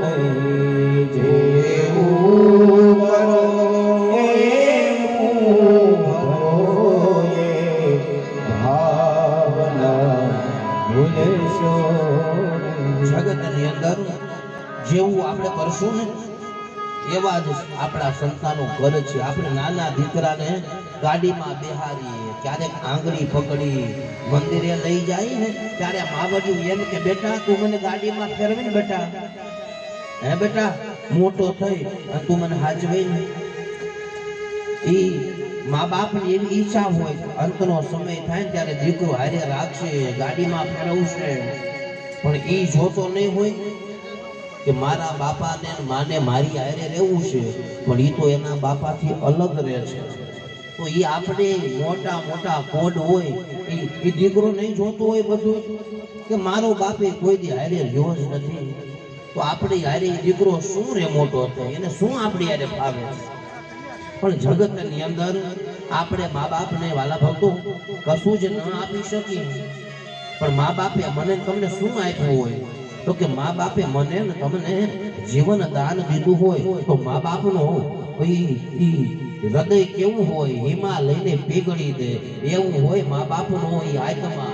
નહીં જેવું કરો એવું ભરો એ ભાવના ભૂલશો જગતની અંદર જેવું આપણે કરશું ને એવા જ આપણા સંતાનો ઘર છે. આપણે નાના દીકરાને ગાડીમાં બેહારીએ, ક્યારેક આંગળી પકડી મંદિરે લઈ જાય ને ત્યારે માવડિયું એમ કે બેટા તું મને ગાડીમાં ફેરવે ને બેટા, હે બેટા મોટો થઈ અને તું મને હાચવે ને. ઈ મા બાપની એવી ઈચ્છા હોય અંતનો સમય થાય ત્યારે દીકરો હારે રાખશે, ગાડીમાં ફેરવશે, પણ ઈ જોતો નહીં હોય કે મારા બાપાને માને મારી હારે રહેવું છે, પણ ઈ તો એના બાપાથી અલગ રહે છે. તો ઈ આપણે મોટા મોટા કોડ હોય ઈ દીકરો નહીં જોતો હોય બધું કે મારો બાપે કોઈ દી હારે રહ્યો જ નથી, તો આપણે હારે દીકરો શું રે મોટો થાય, એને શું આપણી હારે ફાવે. પણ જગતની અંદર આપણે મા બાપને વાલા ભક્તો કશું જ ન આપી શકીએ, પણ મા બાપે મને તમને શું આપ્યું હોય તો કે મા બાપે મને ને તમને જીવન દાન દીધું હોય તો મા બાપનો હૃદય કેવું હોય હિમાલયને પીગળી દે એવું હોય મા બાપનો આત્મા.